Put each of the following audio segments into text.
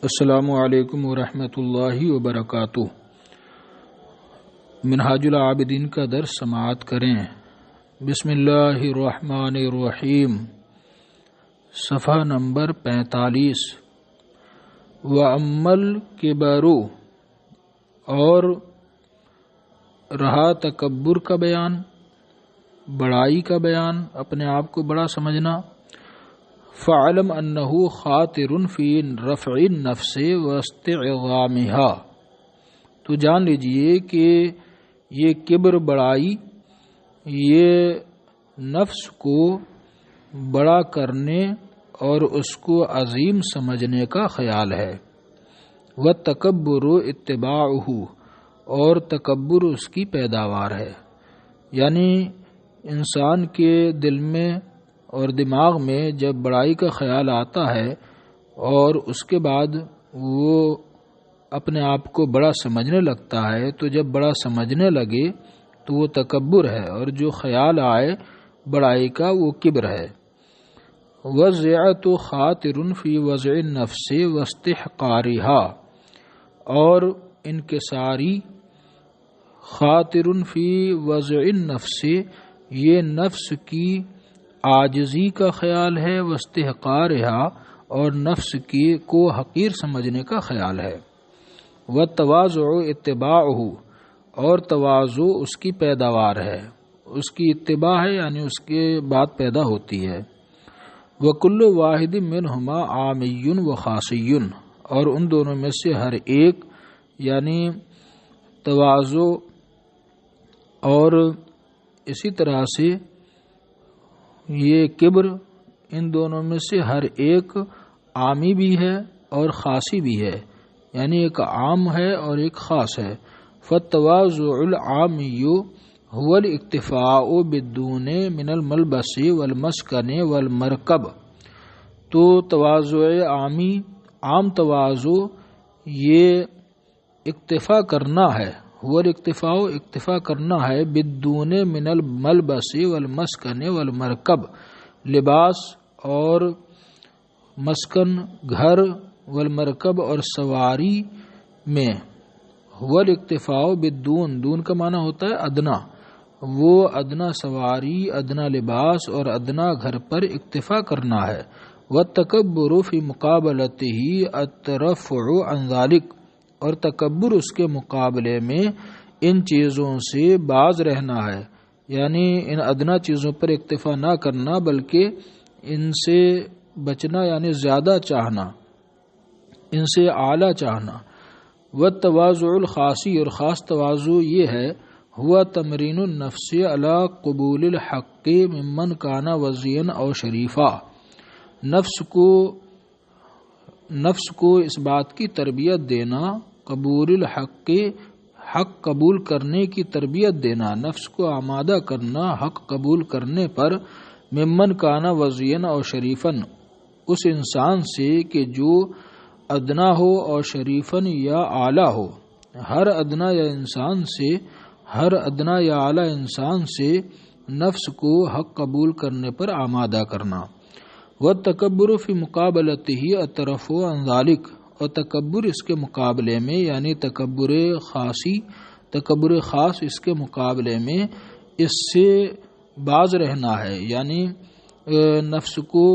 السلام علیکم ورحمۃ اللہ وبرکاتہ۔ منہاج العابدین کا درس سماعت کریں۔ بسم اللہ الرحمن الرحیم، صفحہ نمبر 45۔ وَأَمَّا الْكِبَرُ، اور رہا تکبر کا بیان، بڑائی کا بیان، اپنے آپ کو بڑا سمجھنا۔ فَعَلَمْ أَنَّهُ خَاطِرٌ فِي رَفْعِ النَّفْسِ وَاسْتِعْظَامِهَا، تو جان لیجئے کہ یہ کبر، بڑائی، یہ نفس کو بڑا کرنے اور اس کو عظیم سمجھنے کا خیال ہے۔ وَالتَّكَبُّرُ اتِّبَاعُهُ، اور تکبر اس کی پیداوار ہے، یعنی انسان کے دل میں اور دماغ میں جب بڑائی کا خیال آتا ہے اور اس کے بعد وہ اپنے آپ کو بڑا سمجھنے لگتا ہے، تو جب بڑا سمجھنے لگے تو وہ تکبر ہے، اور جو خیال آئے بڑائی کا وہ کبر ہے۔ وَالزِّعَةُ خَاطِرٌ فِي وَضْعِ النَّفْسِ وَاسْتِحْقَارِهَا، اور انکساری، خاطر فی وضع النفس، یہ نفس کی عاجزی کا خیال ہے، واستحقارہا، اور نفس کی کو حقیر سمجھنے کا خیال ہے۔ والتواضع اتباعہ، اور تواضع اس کی پیداوار ہے، اس کی اتباع ہے، یعنی اس کے بعد پیدا ہوتی ہے۔ وکل واحد منہما عامی و خاصی، اور ان دونوں میں سے ہر ایک، یعنی تواضع اور اسی طرح سے یہ کبر، ان دونوں میں سے ہر ایک عامی بھی ہے اور خاصی بھی ہے، یعنی ایک عام ہے اور ایک خاص ہے۔ فالتواضع العامی هو الاکتفاء بالدون من الملبس والمسکن والمرکب، تو تواضع عامی، عام تواضع یہ اکتفا کرنا ہے، هو الاکتفاء، اکتفا کرنا ہے، بالدون من الملبس والمسکن والمرکب، لباس اور مسکن، گھر، والمرکب اور سواری میں۔ هو الاکتفاء بالدون، دون کا معنی ہوتا ہے ادنا، وہ ادنا سواری، ادنا لباس اور ادنا گھر پر اکتفا کرنا ہے۔ والتکبر فی مقابلتہ الترفع عن ذلک، اور تکبر اس کے مقابلے میں ان چیزوں سے باز رہنا ہے، یعنی ان ادنا چیزوں پر اکتفا نہ کرنا بلکہ ان سے بچنا، یعنی زیادہ چاہنا، ان سے اعلیٰ چاہنا۔ والتواضع الخاصی، اور خاص تواضع یہ ہے، ہوا تمرین النفس علی قبول الحق ممن کان وزیا او شریفا، نفس کو اس بات کی تربیت دینا، قبول الحق، حق قبول کرنے کی تربیت دینا، نفس کو آمادہ کرنا حق قبول کرنے پر، ممن کانا وزین اور شریفن، اس انسان سے کہ جو ادنا ہو اور شریفن یا اعلیٰ ہو، ہر ادنا یا اعلیٰ انسان سے نفس کو حق قبول کرنے پر آمادہ کرنا۔ والتکبر فی مقابلتہ الترفع عن ذلک، اور تکبر اس کے مقابلے میں، یعنی تکبر خاص اس کے مقابلے میں اس سے باز رہنا ہے، یعنی نفس کو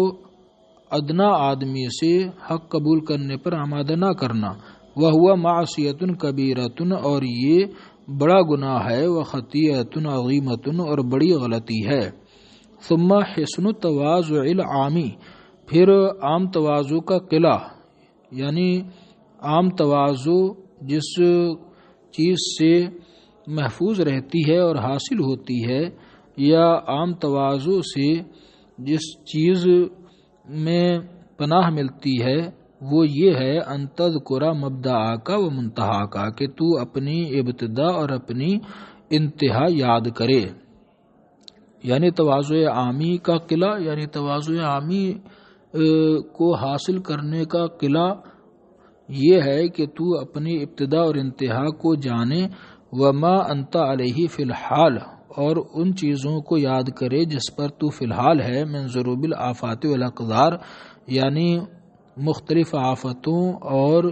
ادنا آدمی سے حق قبول کرنے پر آمادہ نہ کرنا۔ وہو معصیۃ کبیرۃ، اور یہ بڑا گناہ ہے، وخطیئۃ عظیمۃ، اور بڑی غلطی ہے۔ ثم حسن التواضع العامی، پھر عام تواضع کا قلعہ، یعنی عام تواضع جس چیز سے محفوظ رہتی ہے اور حاصل ہوتی ہے، یا عام تواضع سے جس چیز میں پناہ ملتی ہے، وہ یہ ہے ان تذکر مبدأک و منتہاک، کہ تو اپنی ابتدا اور اپنی انتہا یاد کرے۔ یعنی تواضع عامی کا قلعہ، یعنی تواضع عامی کو حاصل کرنے کا قلعہ یہ ہے کہ تو اپنی ابتدا اور انتہا کو جانے، وما انت علیہ فی الحال، اور ان چیزوں کو یاد کرے جس پر تو فی الحال ہے، من ضروب الآفات والاقدار، یعنی مختلف آفتوں اور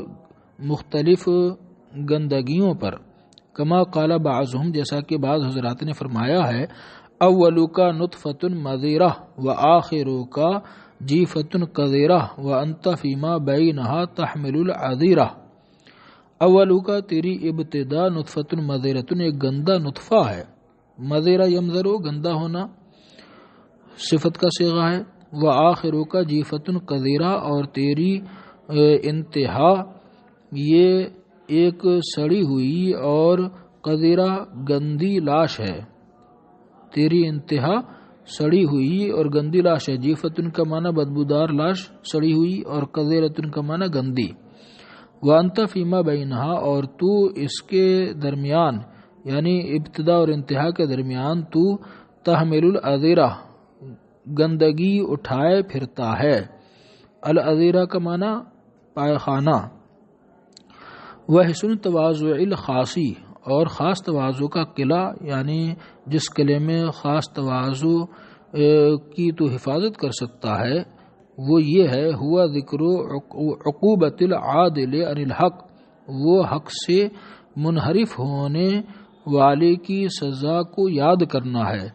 مختلف گندگیوں پر. کما قال بعضهم، جیسا کہ بعض حضرات نے فرمایا ہے، اولو کا نطفۃ مذیرہ و آخرو کا جیفۃ قذیرہ و انت فیما بینہا تحمل العذیرہ. اولو کا تیری ابتدا نطفۃ مذیرۃ ایک گندا نطفہ ہے. مذیرہ یمذرو گندا ہونا صفت کا صیغہ ہے. و آخرو کا جیفۃ قذیرہ اور تیری انتہا یہ ایک سڑی ہوئی اور قذیرہ گندی لاش ہے. تیری انتہا سڑی ہوئی اور گندی لاش ہے. جیفتن کا معنی بدبودار لاش سڑی ہوئی اور قذیرتن کا معنی گندی. وانت فیما بینہا اور تو اس کے درمیان یعنی ابتدا اور انتہا کے درمیان تو تحمل العذیرہ گندگی اٹھائے پھرتا ہے. العذیرہ کا معنی پائخانہ. وحسن تواضع الخاصی اور خاص تواضع کا قلعہ یعنی جس قلعے میں خاص تواضع کی تو حفاظت کر سکتا ہے وہ یہ ہے، ہوا ذکر عقوبۃ العادل عن الحق، وہ حق سے منحرف ہونے والے کی سزا کو یاد کرنا ہے.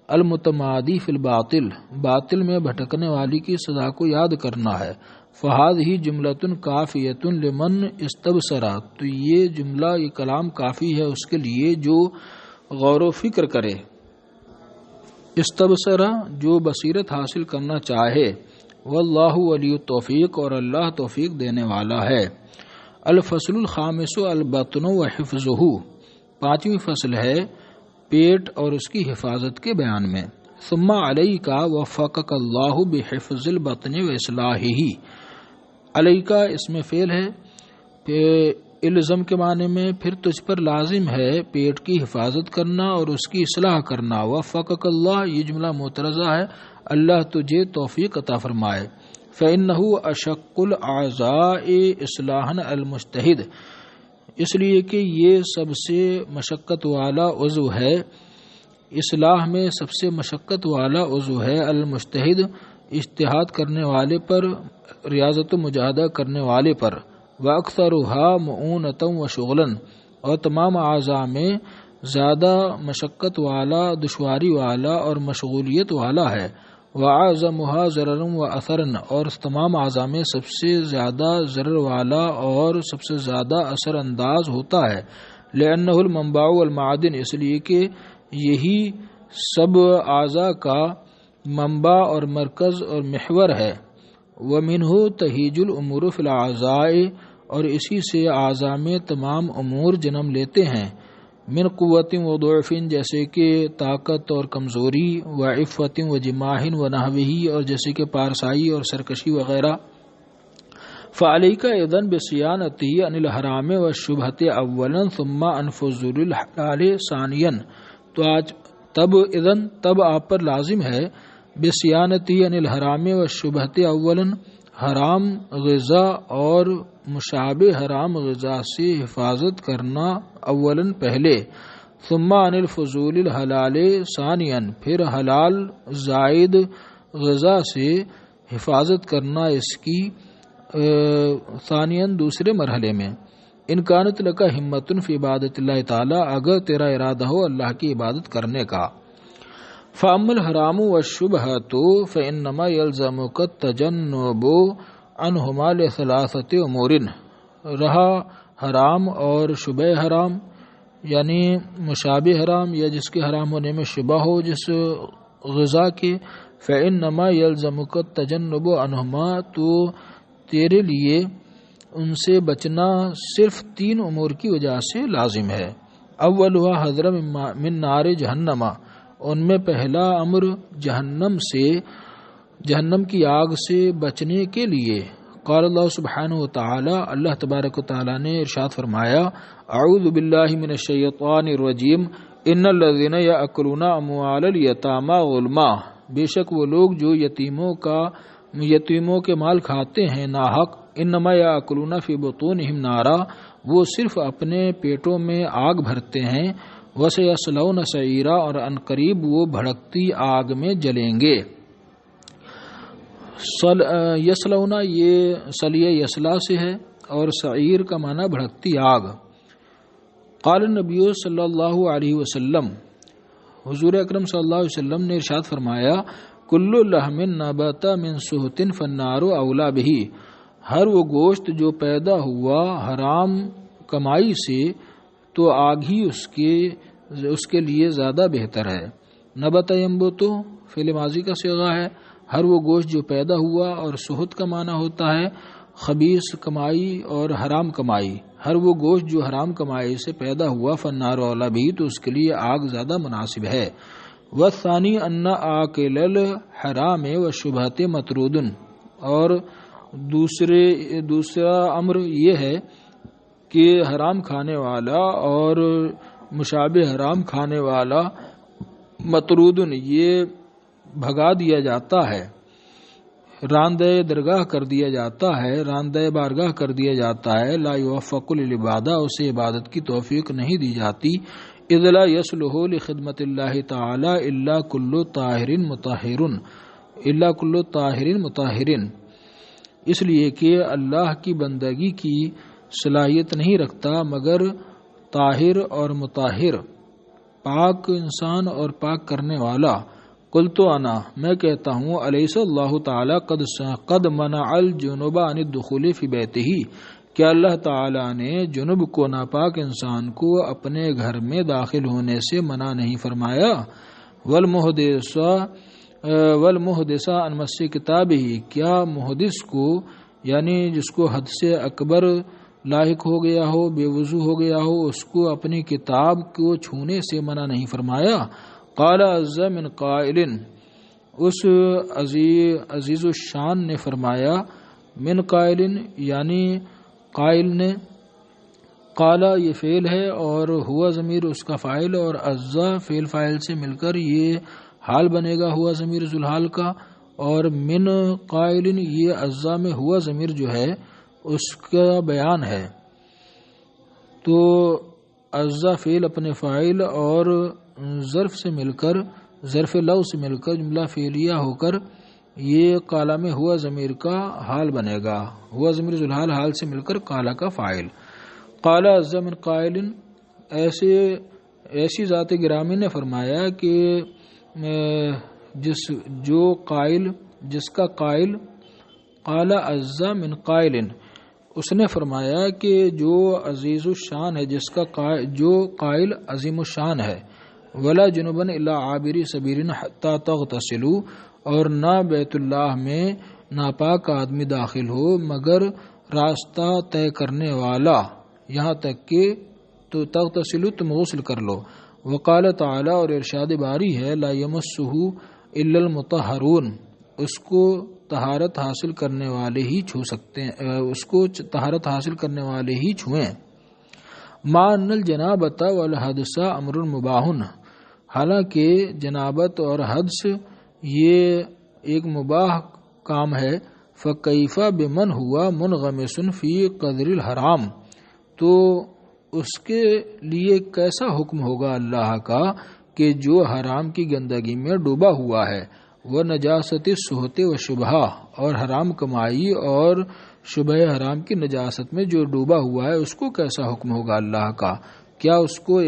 المتمادی فی الباطل، باطل میں بھٹکنے والی کی سزا کو یاد کرنا ہے. فہذہ جملۃ کافیۃ لمن استبصر، تو یہ جملہ یہ کلام کافی ہے اس کے لیے جو غور و فکر کرے. استبصر جو بصیرت حاصل کرنا چاہے. واللہ ولی التوفیق اور اللہ توفیق دینے والا ہے. الفصل الخامس البطن و حفظہ، پانچویں فصل ہے پیٹ اور اس کی حفاظت کے بیان میں. ثم علیک وفقک اللہ بحفظ البطن و اصلاحہ. علیک اس میں فعل ہے الزم کے معنی میں، پھر تجھ پر لازم ہے پیٹ کی حفاظت کرنا اور اس کی اصلاح کرنا. وفقک اللہ یہ جملہ معترضہ ہے، اللہ تجھے توفیق عطا فرمائے. فإنہ اشق الاعضاء اصلاحا المجتہد، اس لیے کہ یہ سب سے مشقت والا عضو ہے، اصلاح میں سب سے مشقت والا عضو ہے. المجتہد اجتہاد کرنے والے پر، ریاضت و مجاہدہ کرنے والے پر. وَأَكْثَرُهَا مُعُونَةً وَشُغْلًا، اور تمام اعضاء میں زیادہ مشقت والا، دشواری والا اور مشغولیت والا ہے. وَأَعْظَمُهَا ضَرَرًا وَأَثَرًا، اور تمام اعضاء میں سب سے زیادہ ضرر والا اور سب سے زیادہ اثر انداز ہوتا ہے. لِأَنَّهُ الْمَنبَعُ وَالْمَعْدِنُ، اس لیے کہ یہی سب اعضاء کا منبع اور مرکز اور محور ہے. وَمِنْهُ تَهِیجُ الْأُمُورُ فِي الْأَعْضَاءِ، اور اسی سے اعضاء میں تمام امور جنم لیتے ہیں. من قوت و ضعف، جیسے کہ طاقت اور کمزوری. وعفت و جماح و نحوہ، اور جیسے کہ پارسائی اور سرکشی وغیرہ. فعلیک اذن بصیانتہ عن الحرام والشبہۃ اولا ثم عن فضول الحلال ثانیا، تو آج تب آپ پر لازم ہے بصیانتہ عن الحرام والشبہۃ اولا، حرام غذا اور مشابہ حرام غذا سے حفاظت کرنا اولا پہلے. ثم عن الفضول الحلال ثانیا، پھر حلال زائد غذا سے حفاظت کرنا اس کی ثانیا دوسرے مرحلے میں. ان کانت لکا ہمت فی عبادت اللہ تعالی، اگر تیرا ارادہ ہو اللہ کی عبادت کرنے کا. فَأَمَّا الْحَرَامُ وَالشُّبْهَةُ فَإِنَّمَا يَلْزَمُكَ التَّجَنُّبُ عَنْهُمَا لِثَلَاثَةِ أُمُورٍ، رہا حرام اور شبہ حرام یعنی مشابہ حرام یا جس کے حرام ہونے میں شبہ ہو جس غذا کے. فَإِنَّمَا يَلْزَمُكَ التَّجَنُّبُ عَنْهُمَا، تو تیرے لیے ان سے بچنا صرف تین امور کی وجہ سے لازم ہے. اولها حذر من نار جہنم، ان میں پہلا امر جہنم کی آگ سے بچنے کے لیے. قال اللہ سبحانہ وتعالی، اللہ تبارک و تعالی نے ارشاد فرمایا، اعوذ باللہ من الشیطان الرجیم، ان الذین یأکلون اموال الیتامی ظلما، بے شک وہ لوگ جو یتیموں کے مال کھاتے ہیں ناحق. انما یأکلون فی بطونہم نارا، وہ صرف اپنے پیٹوں میں آگ بھرتے ہیں. وَسَيَصْلَوْنَ سَعِيرًا، اور عنقریب وہ بھڑکتی آگ میں جلیں گے. یسلونا یہ سلیہ یسلا سے ہے اور سعیر کا معنی بھڑکتی آگ۔ قال النبی صلی اللہ علیہ وسلم، حضور اکرم صلی اللہ علیہ وسلم نے ارشاد فرمایا، کل لحم نبت من سحت فالنار اولا بہ، ہر وہ گوشت جو پیدا ہوا حرام کمائی سے تو آگ ہی اس کے لیے زیادہ بہتر ہے۔ نبت ینبت فعل ماضی کا صیغہ ہے، ہر وہ گوشت جو پیدا ہوا، اور سحت کا معنی ہوتا ہے خبیث کمائی اور حرام کمائی، ہر وہ گوشت جو حرام کمائی سے پیدا ہوا فالنار اولا بہ، تو اس کے لیے آگ زیادہ مناسب ہے۔ والثانی ان آکل الحرام والشبہۃ مطرود، اور دوسرا امر یہ ہے کہ حرام کھانے والا اور مشابہ حرام کھانے والا مطرود یہ بھگا دیا جاتا ہے، راندہ درگاہ کر دیا جاتا ہے، راندہ بارگاہ کر دیا جاتا ہے۔ لا یوفق للعبادہ، اسے عبادت کی توفیق نہیں دی جاتی۔ اذ لا یصلح لخدمت اللہ تعالی الا کل طاہر مطہر، اس لیے کہ اللہ کی بندگی کی صلاحیت نہیں رکھتا مگر طاہر اور مطہر، پاک انسان اور پاک کرنے والا۔ قلت انا، میں کہتا ہوں، الیس اللہ تعالی قد منع الجنوب عن الدخول فی بیتہ، کیا اللہ تعالی نے جنوب کو ناپاک انسان کو اپنے گھر میں داخل ہونے سے منع نہیں فرمایا؟ والمحدث عن مس کتابہ، کیا محدث کو یعنی جس کو حد سے اکبر لاحق ہو گیا ہو، بے وضو ہو گیا ہو، اس کو اپنی کتاب کو چھونے سے منع نہیں فرمایا؟ قال عز من قائل، اس عزیز الشان نے فرمایا، من قائل یعنی قائل نے، قال یہ فعل ہے اور ہوا ضمیر اس کا فاعل، اور عزا فعل فاعل سے مل کر یہ حال بنے گا ہوا ضمیر ذوالحال کا، اور من قائل یہ عزا میں ہوا ضمیر جو ہے اس کا بیان ہے۔ تو عزا فعل اپنے فاعل اور ظرف سے مل کر، ظرف لو سے مل کر جملہ فعلیہ ہو کر یہ قالا میں ہوا ضمیر کا حال بنے گا، ہوا ضمیر ذوالحال حال سے مل کر قالا کا فاعل۔ قال عز من قائل، ایسی ذات گرامی نے فرمایا کہ جس کا قائل قال عز من قائل، اس نے فرمایا کہ جو عزیز الشان ہے، جو قائل عظیم الشان ہے، ولا جنبا الا عابری سبیل حتی تغتسلوا، اور نہ بیت اللہ میں ناپاک آدمی داخل ہو مگر راستہ طے کرنے والا، یہاں تک کہ تو تغتسلوا تم غسل کر لو۔ وقال تعالی، اور ارشاد باری ہے، لا یمسہ الا المطہرون، اس کو طہارت حاصل کرنے والے ہی چھو سکتے ہیں، اس کو طہارت حاصل کرنے والے ہی چھوئیں۔ ما ان الجنابۃ والحدث امر مباح، حالانکہ جنابت اور حدث یہ ایک مباح کام ہے۔ فکیف بمن ہوا منغمس فی قدر الحرام، تو اس کے لیے کیسا حکم ہوگا اللہ کا کہ جو حرام کی گندگی میں ڈوبا ہوا ہے، وہ نجاست السحت و شبہ، اور حرام کمائی اور شبہ حرام کی نجاست میں جو ڈوبا ہوا ہے اس کو کیسا حکم ہوگا اللہ کا؟ کیا اس کو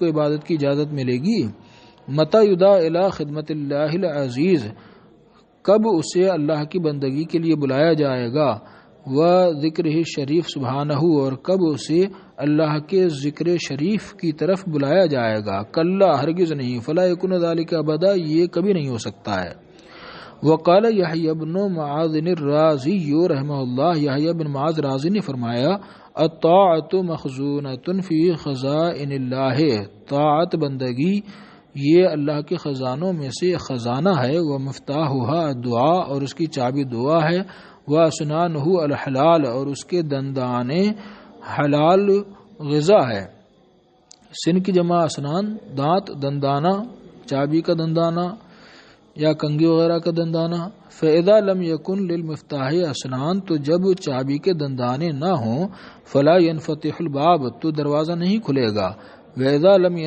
عبادت کی اجازت ملے گی؟ متی یدعا الی خدمت اللہ العزیز، کب اسے اللہ کی بندگی کے لیے بلایا جائے گا؟ وذکرہ شریف سبحانہ، اور کب اسے اللہ کے ذکر شریف کی طرف بلایا جائے گا؟ کلا، ہرگز نہیں، فلا یکون ذلک ابدا، یہ کبھی نہیں ہو سکتا ہے۔ وقال یحییٰ بن معاذ الرازی رحمہ اللہ، یحییٰ بن معاذ رازی نے فرمایا، الطاعۃ مخزونۃ فی خزائن اللہ، طاعت بندگی یہ اللہ کے خزانوں میں سے خزانہ ہے۔ ومفتاحها الدعاء، اور اس کی چابی دعا ہے۔ واسنانہ الحلال، اور اس کے دندانے حلال غذا ہے۔ سن کی جمع اسنان، دانت، دندانہ، چابی کا دندانہ یا کنگھی وغیرہ کا دندانہ۔ فَإِذَا لَمْ يَكُنْ لِلْمِفْتَاحِ اسنان، تو جب چابی کے دندانے نہ ہوں، فَلَا يَنْفَتِحُ الْبَابُ، تو دروازہ نہیں کھلے گا۔ وَإِذَا لَمْ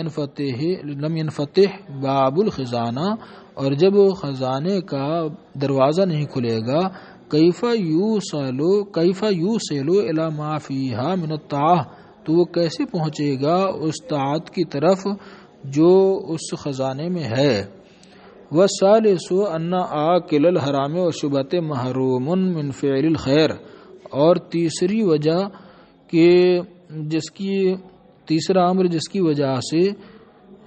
يَنْفَتِحْ بَابُ الْخِزَانَةِ، اور جب خزانے کا دروازہ نہیں کھلے گا کیفا یوصلو الی ما فیہا من الطاعہ، تو وہ کیسے پہنچے گا اس طاعت کی طرف جو اس خزانے میں ہے۔ والثالث ان آکل الحرام وشبہۃ محروم من فعل الخیر، اور تیسری وجہ کہ تیسرا امر جس کی وجہ سے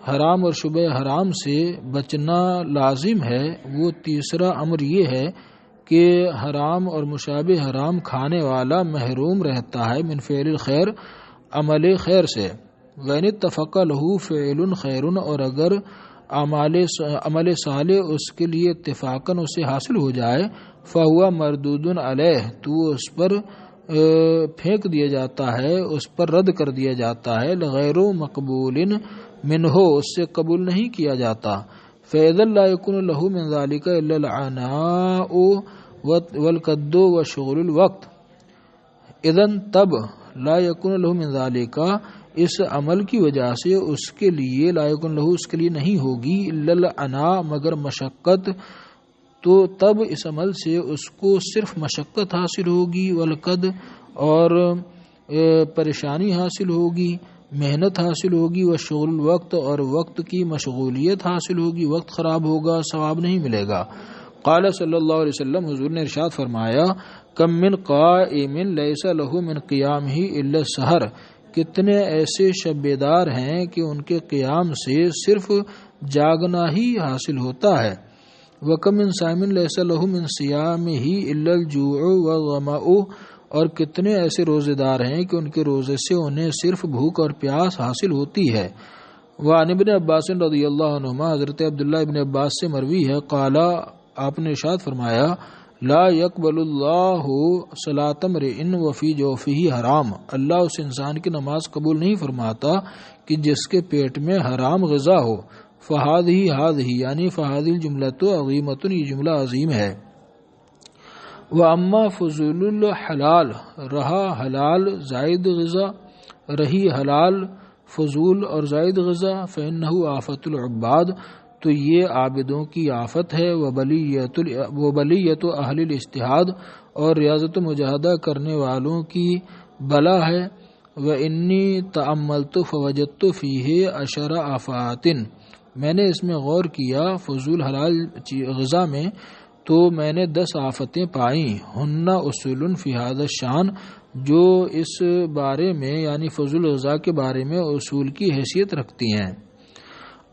حرام اور شبہ حرام سے بچنا لازم ہے، وہ تیسرا امر یہ ہے کہ حرام اور مشابہ حرام کھانے والا محروم رہتا ہے من فعل الخیر، عمل خیر سے۔ وَإِنِ اتَّفَقَ لَهُ فِعْلٌ خَيْرٌ، اور اگر عمل صالح اس کے لیے اتفاقاً اسے حاصل ہو جائے، فَهُوَ مَرْدُودٌ عَلَيْهِ، تو اس پر پھینک دیا جاتا ہے، اس پر رد کر دیا جاتا ہے، غیر مقبول منہ، اس سے قبول نہیں کیا جاتا۔ فَإِذًا لَا يَكُونُ لَهُ مِنْ ذَلِكَ إِلَّا الْعَنَاءُ وَالْكَدُّ وَشُغْلُ الْوَقْتِ، اذن تب لا يَكُونُ لَهُ مِنْ ذَلِكَ، اس عمل کی وجہ سے اس کے لیے لا يَكُونُ لَهُ، اس کے لیے نہیں ہوگی إِلَّا الْعَنَاء، مگر مشقت، تو تب اس عمل سے اس کو صرف مشقت حاصل ہوگی، والقد، اور پریشانی حاصل ہوگی، محنت حاصل ہوگی، وشغل الوقت، اور وقت کی مشغولیت حاصل ہوگی، وقت خراب ہوگا، ثواب نہیں ملے گا۔ قال صلی اللہ علیہ وسلم، حضور نے ارشاد فرمایا، کم من قائم لیس له من قیامہ الا السحر، کتنے ایسے شب بیدار ہیں کہ ان کے قیام سے صرف جاگنا ہی حاصل ہوتا ہے۔ وَكَمْ مِنْ صَائِمٍ لَيْسَ لَهُ مِنْ صِيَامِهِ إِلَّا الْجُوعُ وَالظَّمَأُ، اور کتنے ایسے روزے دار ہیں کہ ان کے روزے سے انہیں صرف بھوک اور پیاس حاصل ہوتی ہے۔ وعن ابن عباس رضی اللہ عنہما، حضرت عبداللہ ابن عباس سے مروی ہے، قال، آپ نے ارشاد فرمایا، لا يقبل اللہ صلاۃ امرئ وفی جوفہ حرام، اللہ اس انسان کی نماز قبول نہیں فرماتا کہ جس کے پیٹ میں حرام غذا ہو۔ فہذہ یعنی فہذہ الجملۃ عظیمۃ، یہ جملہ عظیم ہے۔ واما فضول الحلال، رہا حلال زائد غذا، رہی حلال فضول اور زائد غذا، فإنہ آفت العباد، تو یہ عابدوں کی آفت ہے، وبلیت اہل الاجتہاد، اور ریاضت و مجاہدہ کرنے والوں کی بلا ہے۔ وإنی تأملت فوجدت فیہ 10 آفات، میں نے اس میں غور کیا فضول حلال غذا میں تو میں نے 10 آفتیں پائیں، ہن اصول فی ھذا الشان، جو اس بارے میں یعنی فضول غذا کے بارے میں اصول کی حیثیت رکھتی ہیں۔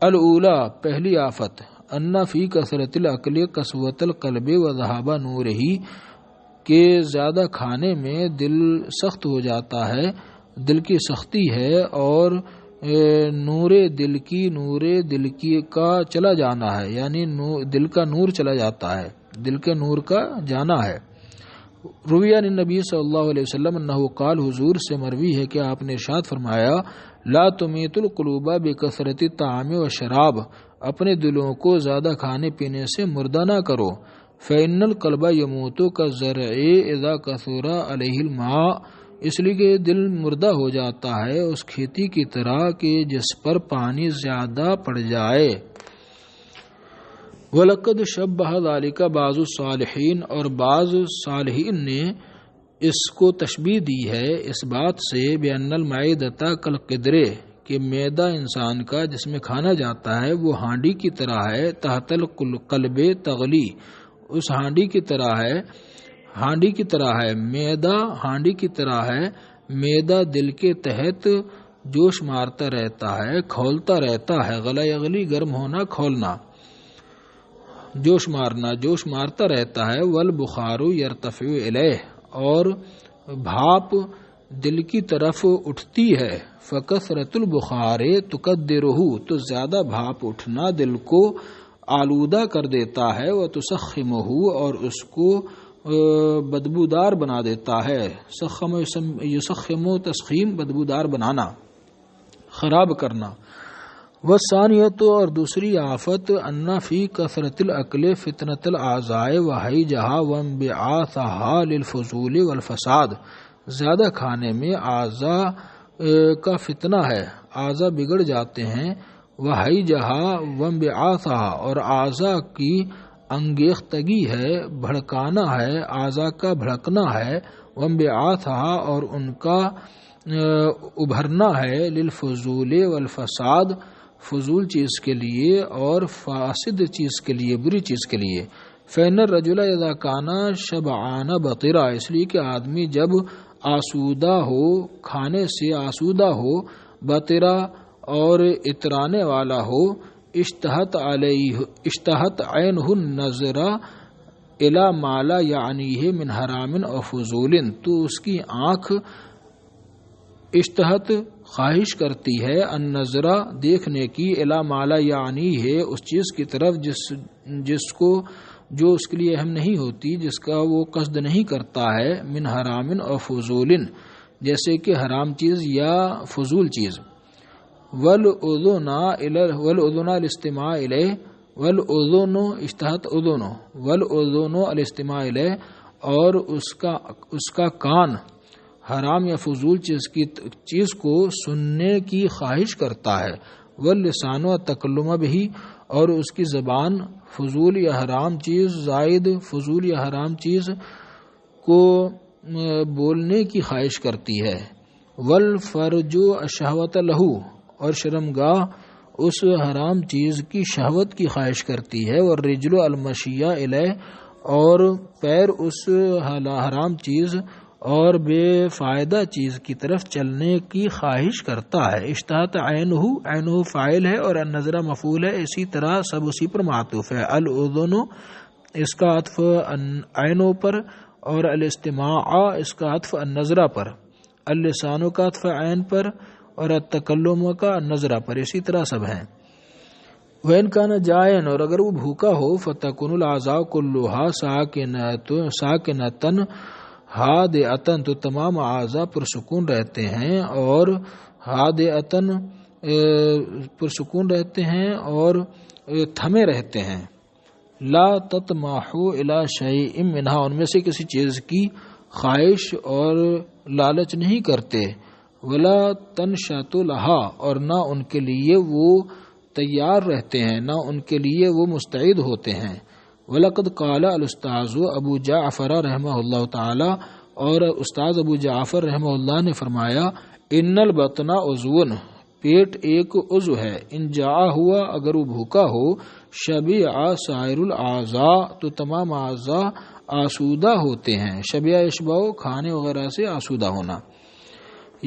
الاولی، پہلی آفت، ان فی کثرت الاکل قسوۃ القلب و ذہاب نورہ، کہ زیادہ کھانے میں دل سخت ہو جاتا ہے، دل کی سختی ہے، اور نور دل کی کا چلا جانا ہے، یعنی دل کا نور چلا جاتا ہے، دل کے نور کا جانا ہے۔ روی عن النبی صلی اللہ علیہ وسلم انہ قال، حضور سے مروی ہے کہ آپ نے ارشاد فرمایا، لا تمیت القلوب بکثرت الطعام والشراب، اپنے دلوں کو زیادہ کھانے پینے سے مردہ نہ کرو۔ فإن القلب يموت كالزرع اذا كثر عليه الماء، اس لیے کہ دل مردہ ہو جاتا ہے اس کھیتی کی طرح کہ جس پر پانی زیادہ پڑ جائے۔ وَلَقَدْ شَبَّهَ ذَلِكَ بَعْضُ الصَّالِحِينَ، اور بعض صالحین نے اس کو تشبیہ دی ہے اس بات سے، بِأَنَّ الْمَعِدَةَ كَالْقِدْرِ، کہ معدہ انسان کا جس میں کھانا جاتا ہے وہ ہانڈی کی طرح ہے، تحت القلب تغلی، اس ہانڈی کی طرح ہے، معدہ ہانڈی کی طرح ہے، معدہ دل کے تحت جوش مارتا رہتا ہے، کھولتا رہتا ہے، غلا یغلی، گرم ہونا، کھولنا، جوش مارتا رہتا ہے۔ والبخار یرتفع الیہ، اور بھاپ دل کی طرف اٹھتی ہے۔ فکثرت البخار تقدرہ، تو زیادہ بھاپ اٹھنا دل کو آلودہ کر دیتا ہے، وتسخمہ، اور اس کو بدبودار بنا دیتا ہے۔ یسخم تسخیم، بدبودار بنانا، خراب کرنا۔ والثانیۃ، اور دوسری آفت، ان فی کثرت الاکل فتنۃ الاعضاء وہیجھا وانبعاثھا للفضول والفساد، زیادہ کھانے میں اعضاء کا فتنہ ہے، اعضاء بگڑ جاتے ہیں، وہی جہاں وانبعاثھا اور اعضا کی انگیختگی ہے، بھڑکانا ہے، اعضا کا بھڑکنا ہے، وانبعاثھا اور ان کا ابھرنا ہے، للفضول والفساد فضول چیز کے لیے اور فاسد چیز کے لیے، بری چیز کے لیے۔ فإن الرجل اذا كان شبعان بطرا، اس لیے کہ آدمی جب آسودہ ہو، کھانے سے آسودہ ہو، بطرا اور اترانے والا ہو، اشتہت عینہ النظر الی ما لا یعنیہ من حرام و فضول، تو اس کی آنکھ اشتہت خواہش کرتی ہے، النظرہ دیکھنے کی، الی ما لا یعنی ہے اس چیز کی طرف جس کو جو اس کے لیے اہم نہیں ہوتی، جس کا وہ قصد نہیں کرتا ہے، من حرام و فضول، جیسے کہ حرام چیز یا فضول چیز۔ والاذن الاستماع الیہ، والاذن اشتہت اذن، والاذن الاستماع الیہ اور اس کا کان حرام یا فضول چیز کو سننے کی خواہش کرتا ہے، واللسان التکلم بہ اور اس کی زبان فضول یا حرام چیز، زائد فضول یا حرام چیز کو بولنے کی خواہش کرتی ہے، والفرج الشہوۃ لہ اور شرمگاہ اس حرام چیز کی شہوت کی خواہش کرتی ہے، والرجل المشی الیہ اور پیر اس حرام چیز اور بے فائدہ چیز کی طرف چلنے کی خواہش کرتا ہے۔ اشتہت عینہ، عینہ فاعل ہے اور النظر مفعول ہے، اسی طرح سب اسی پر معطوف ہے۔ الاذن اس کا عطف عینوں پر اور الاستماع اس کا عطف النظر پر، اللسان کا عطف عین پر اور التکلم کا النظر پر، اسی طرح سب ہیں۔ وَإِنْ كَانَ جَائِعًا اور اگر وہ بھوکا ہو، فَتَكُونُ الْأَعْضَاءُ كُلُّهَا سَاكِنَةً ہادئۃً تو تمام اعضاء پرسکون رہتے ہیں اور ہادئۃً پرسکون رہتے ہیں اور تھمے رہتے ہیں، لا تطمحوا الی شیء منھا ان میں سے کسی چیز کی خواہش اور لالچ نہیں کرتے، ولا تنشط لها اور نہ ان کے لیے وہ تیار رہتے ہیں، نہ ان کے لیے وہ مستعد ہوتے ہیں۔ وَلَقَدْ قَالَ الاستاذ ابو جعفر رحمہ اللہ تعالی اور استاذ ابو جعفر رحمہ اللہ نے فرمایا، ان البطن عضو پیٹ ایک عضو ہے، ان جاع ہوا اگر وہ بھوکا ہو، شبیع سائر الاعضاء تو تمام اعضاء آسودہ ہوتے ہیں، شبیع اشباع کھانے وغیرہ سے آسودہ ہونا،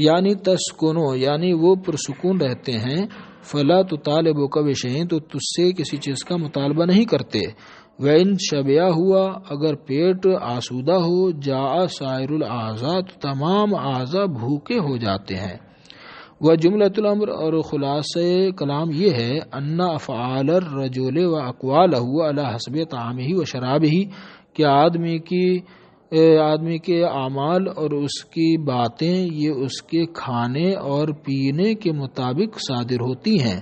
یعنی تسکنو یعنی وہ پرسکون رہتے ہیں، فلا تطالبک بشیء تو تجھ سے کسی چیز کا مطالبہ نہیں کرتے، وَإِن شبیہ ہوا اگر پیٹ آسودہ ہو، جاء سائر الاعضاء تو تمام اعضاء بھوکے ہو جاتے ہیں۔ وجملۃ الامر اور خلاصہ کلام یہ ہے، ان افعال الرجل واقوالہ علی حسب طعامہ وشرابہ کہ آدمی کے اعمال اور اس کی باتیں یہ اس کے کھانے اور پینے کے مطابق صادر ہوتی ہیں۔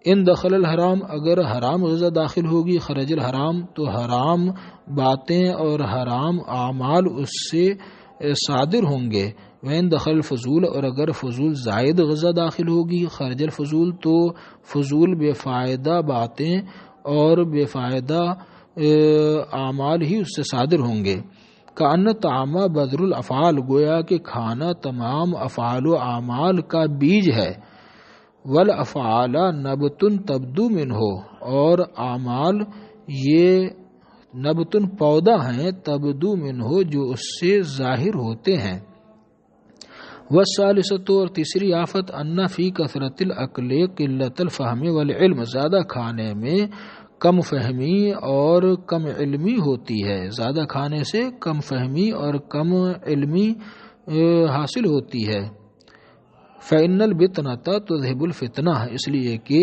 ان دخل الحرام اگر حرام غذا داخل ہوگی، خرج الحرام تو حرام باتیں اور حرام اعمال اس سے صادر ہوں گے، وین دخل الفضول اور اگر فضول زائد غذا داخل ہوگی، خرج الفضول تو فضول بے فائدہ باتیں اور بے فائدہ اعمال ہی اس سے صادر ہوں گے۔ کأن طعام بذر الافعال گویا کہ کھانا تمام افعال و اعمال کا بیج ہے، والافعال نبت تبدو منہ اور اعمال یہ نبت پودا ہیں، تبدو منہ جو اس سے ظاہر ہوتے ہیں۔ والثالثۃ اور تیسری آفت ان فی کثرت الاکل قلت الفہم والعلم زیادہ کھانے میں کم فہمی اور کم علمی ہوتی ہے، زیادہ کھانے سے کم فہمی اور کم علمی حاصل ہوتی ہے۔ فإن البطنۃ تذہب الفتنہ اس لیے کہ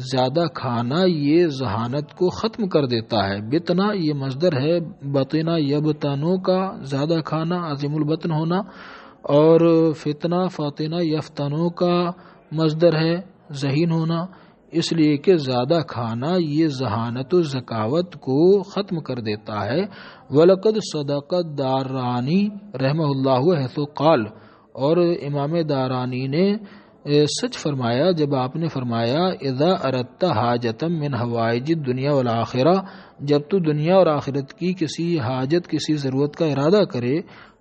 زیادہ کھانا یہ ذہانت کو ختم کر دیتا ہے۔ بطنہ یہ مصدر ہے بطنہ یبتنو کا زیادہ کھانا عظیم البطن ہونا، اور فتنہ فاطنہ یفتنو کا مصدر ہے ذہین ہونا، اس لیے کہ زیادہ کھانا یہ ذہانت و ذکاوت کو ختم کر دیتا ہے۔ وَلَقَدْ صَدَقَ الدَّارَانِی رحمہ اللہ حیث قال اور امام دارانی نے سچ فرمایا جب آپ نے فرمایا اذا اردت حاجتم من حوائج الدنیا والآخرہ، جب تو دنیا اور آخرت کی کسی حاجت کسی ضرورت کا ارادہ کرے،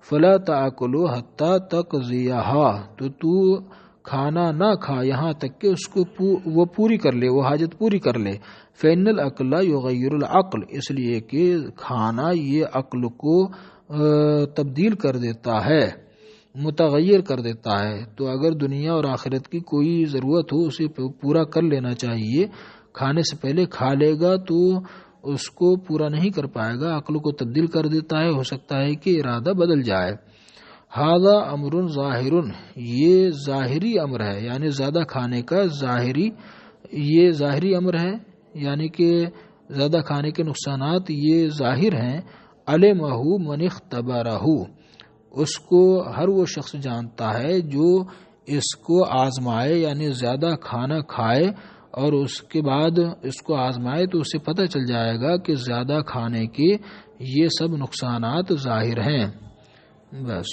فلا تاکلوا حتی تقضیہا، تو کھانا نہ کھا یہاں تک کہ اس کو وہ پوری کر لے، وہ حاجت پوری کر لے۔ فإن العقل یغیر العقل، اس لیے کہ کھانا یہ عقل کو تبدیل کر دیتا ہے، متغیر کر دیتا ہے۔ تو اگر دنیا اور آخرت کی کوئی ضرورت ہو اسے پورا کر لینا چاہیے، کھانے سے پہلے کھا لے گا تو اس کو پورا نہیں کر پائے گا، عقل کو تبدیل کر دیتا ہے، ہو سکتا ہے کہ ارادہ بدل جائے۔ ھذا امر ظاہر، یہ ظاہری امر ہے، یعنی زیادہ کھانے کا یہ ظاہری امر ہے، یعنی کہ زیادہ کھانے کے نقصانات یہ ظاہر ہیں۔ علمہ من اختبرہ، اس کو ہر وہ شخص جانتا ہے جو اس کو آزمائے، یعنی زیادہ کھانا کھائے اور اس کے بعد اس کو آزمائے تو اسے پتہ چل جائے گا کہ زیادہ کھانے کے یہ سب نقصانات ظاہر ہیں۔ بس۔